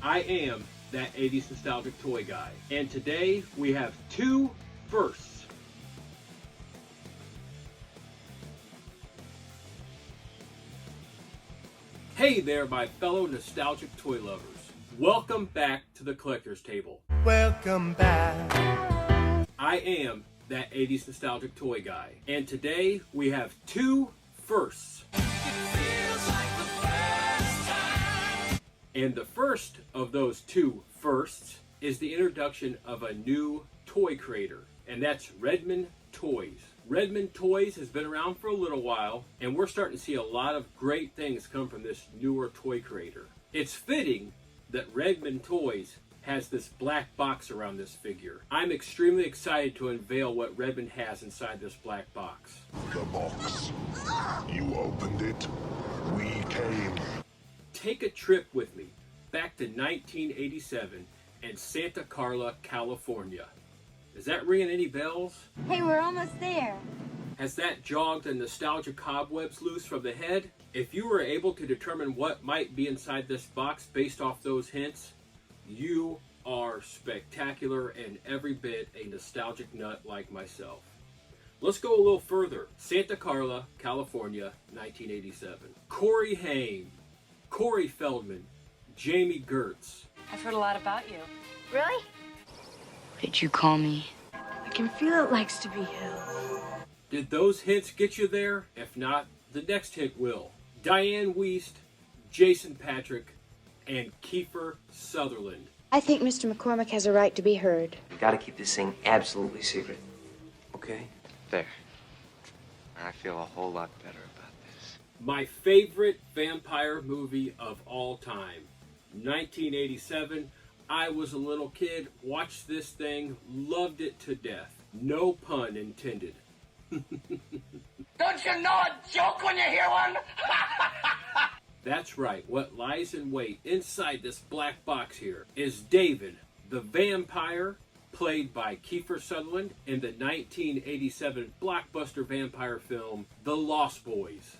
I am that 80s nostalgic toy guy, and today we have two firsts. Hey there, my fellow nostalgic toy lovers. Welcome back to the Collector's Table. Welcome back. I am that 80s nostalgic toy guy, and today we have two firsts. And the first of those two firsts is the introduction of a new toy creator, and that's Redman Toys. Redman Toys has been around for a little while, and we're starting to see a lot of great things come from this newer toy creator. It's fitting that Redman Toys has this black box around this figure. I'm extremely excited to unveil what Redman has inside this black box. The box. You opened it. We came. Take a trip with me back to 1987 and Santa Carla, California. Is that ringing any bells? Hey, we're almost there. Has that jogged the nostalgia cobwebs loose from the head? If you were able to determine what might be inside this box based off those hints, you are spectacular and every bit a nostalgic nut like myself. Let's go a little further. Santa Carla, California, 1987. Corey Haim, Corey Feldman, Jamie Gertz. I've heard a lot about you. Really? Did you call me? I can feel it likes to be held. Did those hints get you there? If not, the next hint will. Diane Wiest, Jason Patrick, and Kiefer Sutherland. I think Mr. McCormick has a right to be heard. We gotta keep this thing absolutely secret. Okay? There. I feel a whole lot better about this. My favorite vampire movie of all time. 1987. I was a little kid, watched this thing, loved it to death. No pun intended. Don't you know a joke when you hear one? That's right, what lies in wait inside this black box here is David, the vampire, played by Kiefer Sutherland in the 1987 blockbuster vampire film, The Lost Boys.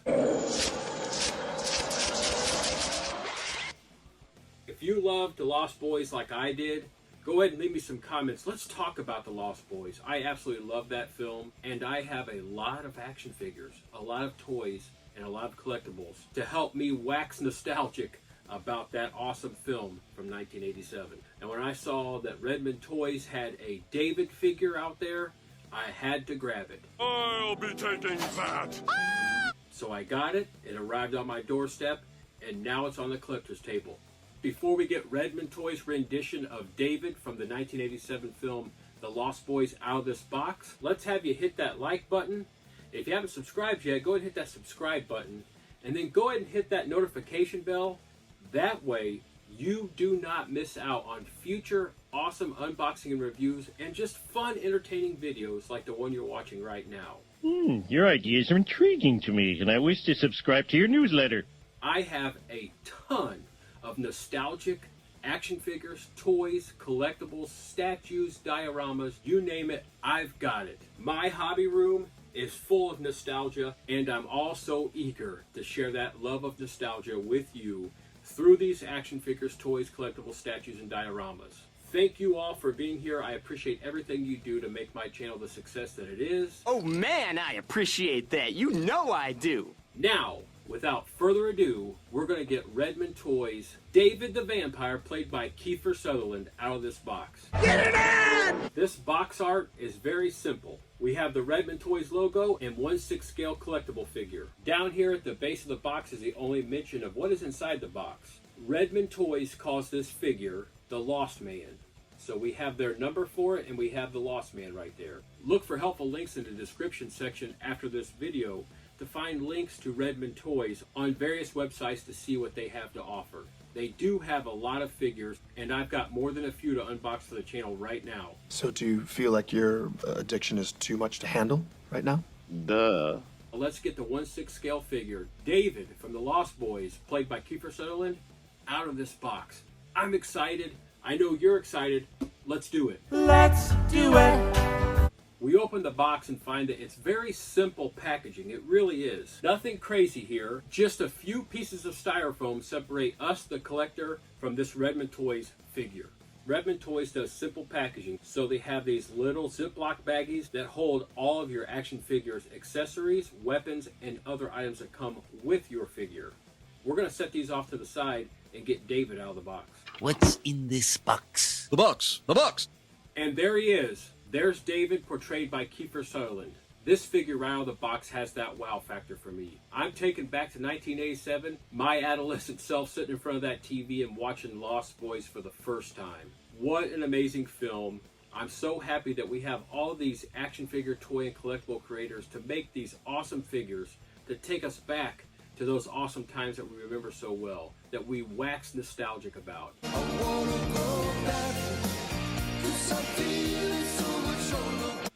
If you loved The Lost Boys like I did, go ahead and leave me some comments. Let's talk about The Lost Boys. I absolutely love that film, and I have a lot of action figures, a lot of toys, and a lot of collectibles to help me wax nostalgic about that awesome film from 1987. And when I saw that Redman Toys had a David figure out there, I had to grab it. I'll be taking that. So I got it, it arrived on my doorstep, and now it's on the collector's table. Before we get Redman Toys' rendition of David from the 1987 film The Lost Boys out of this box, let's have you hit that like button. If you haven't subscribed yet, go ahead and hit that subscribe button, and then go ahead and hit that notification bell. That way, you do not miss out on future awesome unboxing and reviews and just fun, entertaining videos like the one you're watching right now. Your ideas are intriguing to me, and I wish to subscribe to your newsletter. I have a ton of nostalgic action figures, toys, collectibles, statues, dioramas, you name it, I've got it. My hobby room is full of nostalgia, and I'm also eager to share that love of nostalgia with you through these action figures, toys, collectibles, statues, and dioramas. Thank you all for being here. I appreciate everything you do to make my channel the success that it is. Oh man, I appreciate that. You know I do. Now, without further ado, we're going to get Redman Toys' David the Vampire, played by Kiefer Sutherland, out of this box. Get it in! This box art is very simple. We have the Redman Toys logo and 1/6 scale collectible figure. Down here at the base of the box is the only mention of what is inside the box. Redman Toys calls this figure the Lost Man. So we have their number for it, and we have the Lost Man right there. Look for helpful links in the description section after this video to find links to Redman Toys on various websites to see what they have to offer. They do have a lot of figures, and I've got more than a few to unbox for the channel right now. So do you feel like your addiction is too much to handle right now? Duh. Let's get the 1/6 scale figure, David from The Lost Boys, played by Kiefer Sutherland, out of this box. I'm excited. I know you're excited. Let's do it. Let's do it. We We open the box and find that it's very simple packaging. It really is. Nothing crazy here. Just a few pieces of styrofoam separate us, the collector, from this Redman Toys figure. Redman Toys does simple packaging, so they have these little Ziploc baggies that hold all of your action figures, accessories, weapons, and other items that come with your figure. We're going to set these off to the side and get David out of the box. What's in this box? The box! The box! And there he is. There's David, portrayed by Kiefer Sutherland. This figure right out of the box has that wow factor for me. I'm taken back to 1987, my adolescent self sitting in front of that TV and watching Lost Boys for the first time. What an amazing film. I'm so happy that we have all these action figure, toy, and collectible creators to make these awesome figures to take us back to those awesome times that we remember so well, that we wax nostalgic about.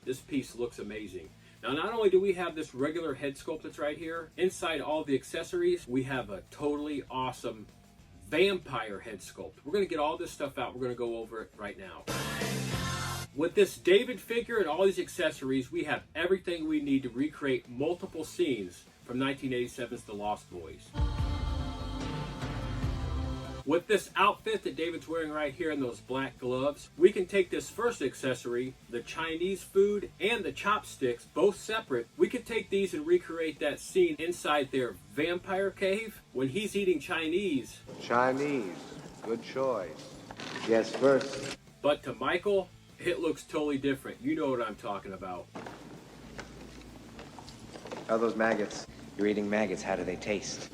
This piece looks amazing. Now, not only do we have this regular head sculpt that's right here, inside all the accessories, we have a totally awesome vampire head sculpt. We're going to get all this stuff out. We're going to go over it right now. With this David figure and all these accessories, we have everything we need to recreate multiple scenes from 1987's The Lost Boys. With this outfit that David's wearing right here and those black gloves, we can take this first accessory, the Chinese food and the chopsticks, both separate. We could take these and recreate that scene inside their vampire cave when he's eating Chinese. Chinese. Good choice. Yes, first. But to Michael, it looks totally different. You know what I'm talking about. How are those maggots? You're eating maggots. How do they taste?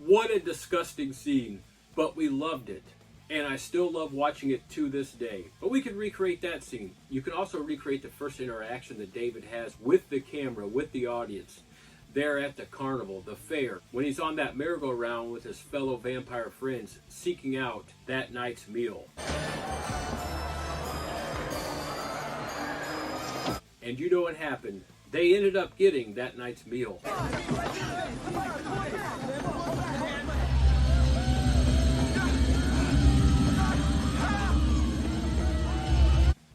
What a disgusting scene, but we loved it. And I still love watching it to this day. But we can recreate that scene. You can also recreate the first interaction that David has with the camera, with the audience. There at the carnival, the fair, when he's on that merry-go-round with his fellow vampire friends, seeking out that night's meal. And you know what happened? They ended up getting that night's meal.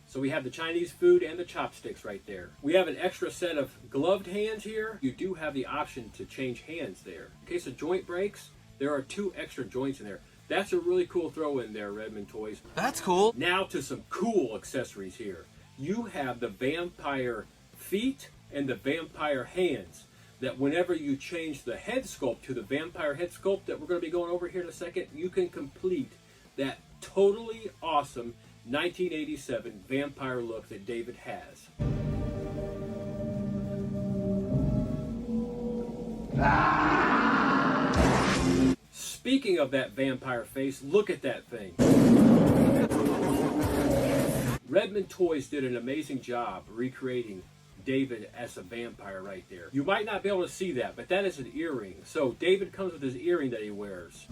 So we have the Chinese food and the chopsticks right there. We have an extra set of gloved hands here. You do have the option to change hands there. In case of joint breaks, there are 2 extra joints in there. That's a really cool throw in there, Redman Toys. That's cool. Now to some cool accessories here. You have the vampire feet and the vampire hands that whenever you change the head sculpt to the vampire head sculpt that we're going to be going over here in a second, you can complete that totally awesome 1987 vampire look that David has. Speaking of that vampire face, look at that thing. Redman Toys did an amazing job recreating David as a vampire right there. You might not be able to see that, but that is an earring. So David comes with his earring that he wears.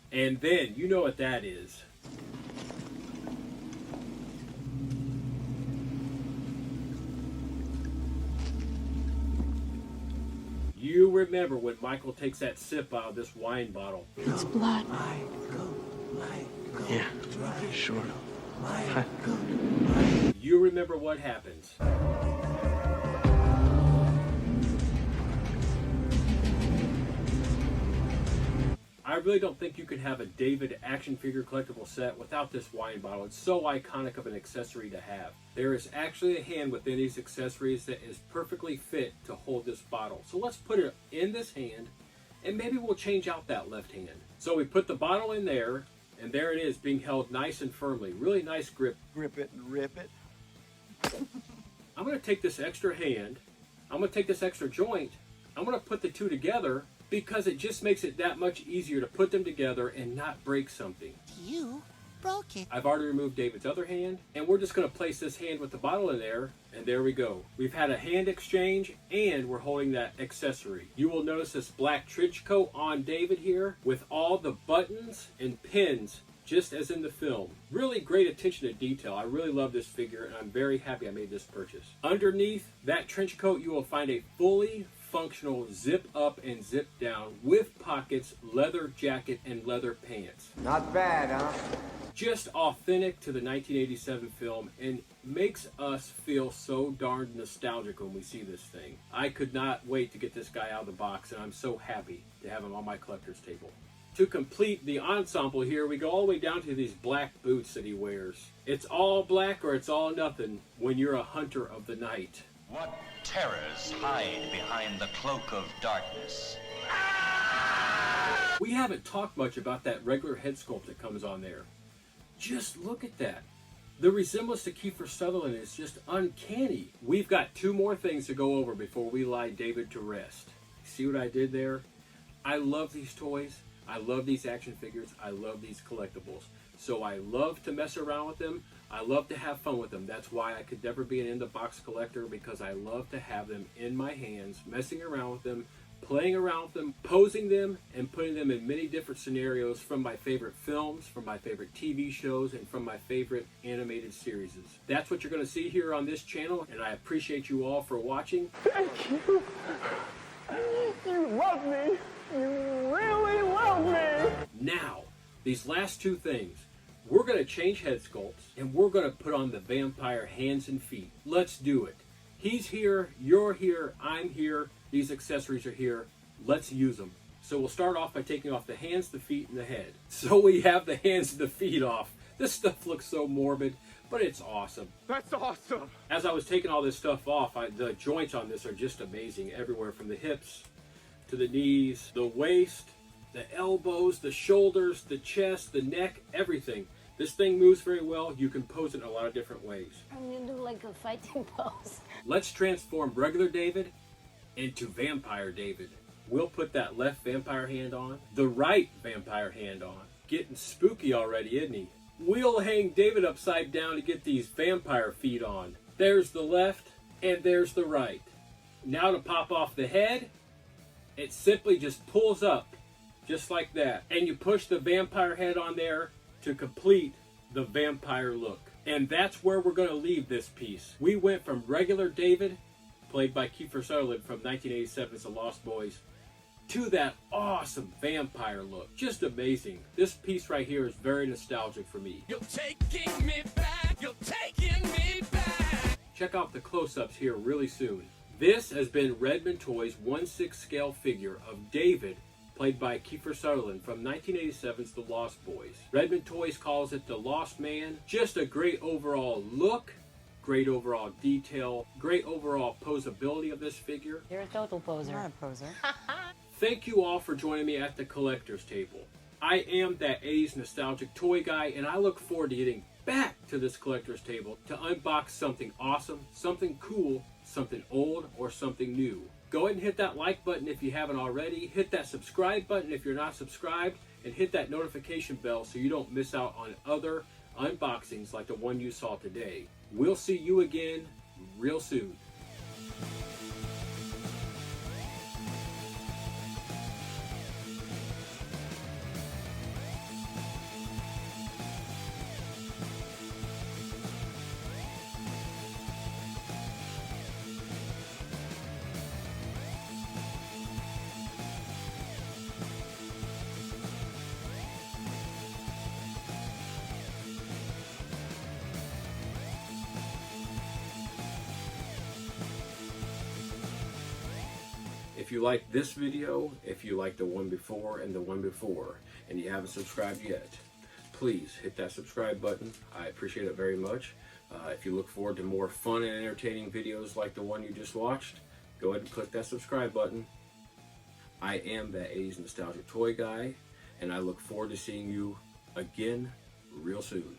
And then, you know what that is. You remember when Michael takes that sip out of this wine bottle. It's blood. Yeah, sure. You remember what happens. I really don't think you could have a David action figure collectible set without this wine bottle. It's so iconic of an accessory to have. There is actually a hand within these accessories that is perfectly fit to hold this bottle. So let's put it in this hand, and maybe we'll change out that left hand. So we put the bottle in there, and there it is, being held nice and firmly. Really nice grip. Grip it and rip it. I'm going to take this extra hand, I'm going to take this extra joint, I'm going to put the two together because it just makes it that much easier to put them together and not break something. You broke it. I've already removed David's other hand, and we're just going to place this hand with the bottle in there, and there we go. We've had a hand exchange, and we're holding that accessory. You will notice this black trench coat on David here with all the buttons and pins just as in the film. Really great attention to detail. I really love this figure, and I'm very happy I made this purchase. Underneath that trench coat, you will find a fully functional zip up and zip down with pockets, leather jacket, and leather pants. Not bad, huh? Just authentic to the 1987 film and makes us feel so darn nostalgic when we see this thing. I could not wait to get this guy out of the box, and I'm so happy to have him on my collector's table. To complete the ensemble here, we go all the way down to these black boots that he wears. It's all black or it's all nothing when you're a hunter of the night. What terrors hide behind the cloak of darkness? We haven't talked much about that regular head sculpt that comes on there. Just look at that. The resemblance to Kiefer Sutherland is just uncanny. We've got two more things to go over before we lie David to rest. See what I did there? I love these toys. I love these action figures. I love these collectibles. So I love to mess around with them. I love to have fun with them. That's why I could never be an in-the-box collector, because I love to have them in my hands, messing around with them, playing around with them, posing them, and putting them in many different scenarios from my favorite films, from my favorite TV shows, and from my favorite animated series. That's what you're going to see here on this channel, and I appreciate you all for watching. Thank you. You love me. You really love me. Now, these last two things. We're going to change head sculpts, and we're going to put on the vampire hands and feet. Let's do it. He's here, you're here, I'm here, these accessories are here. Let's use them. So we'll start off by taking off the hands, the feet, and the head. So we have the hands and the feet off. This stuff looks so morbid, but it's awesome. That's awesome. As I was taking all this stuff off, the joints on this are just amazing. Everywhere from the hips to the knees, the waist, the elbows, the shoulders, the chest, the neck, everything. This thing moves very well. You can pose it in a lot of different ways. I'm gonna do like a fighting pose. Let's transform regular David into Vampire David. We'll put that left vampire hand on, the right vampire hand on. Getting spooky already, isn't he? We'll hang David upside down to get these vampire feet on. There's the left and there's the right. Now to pop off the head, it simply just pulls up just like that. And you push the vampire head on there to complete the vampire look. And that's where we're going to leave this piece. We went from regular David, played by Kiefer Sutherland from 1987's The Lost Boys, to that awesome vampire look. Just amazing. This piece right here is very nostalgic for me. You're taking me back. You're taking me back. Check out the close-ups here really soon. This has been Redman Toys' 1/6 scale figure of David, played by Kiefer Sutherland from 1987's The Lost Boys. Redman Toys calls it The Lost Man. Just a great overall look, great overall detail, great overall posability of this figure. You're a total poser. Not a poser. Thank you all for joining me at the collector's table. I am that 80's nostalgic toy guy, and I look forward to getting back to this collector's table to unbox something awesome, something cool, something old, or something new. Go ahead and hit that like button if you haven't already. Hit that subscribe button if you're not subscribed. And hit that notification bell so you don't miss out on other unboxings like the one you saw today. We'll see you again real soon. If you like this video, if you like the one before and the one before, and you haven't subscribed yet, please hit that subscribe button. I appreciate it very much. If you look forward to more fun and entertaining videos like the one you just watched, go ahead and click that subscribe button. I am that 80's nostalgic toy guy, and I look forward to seeing you again real soon.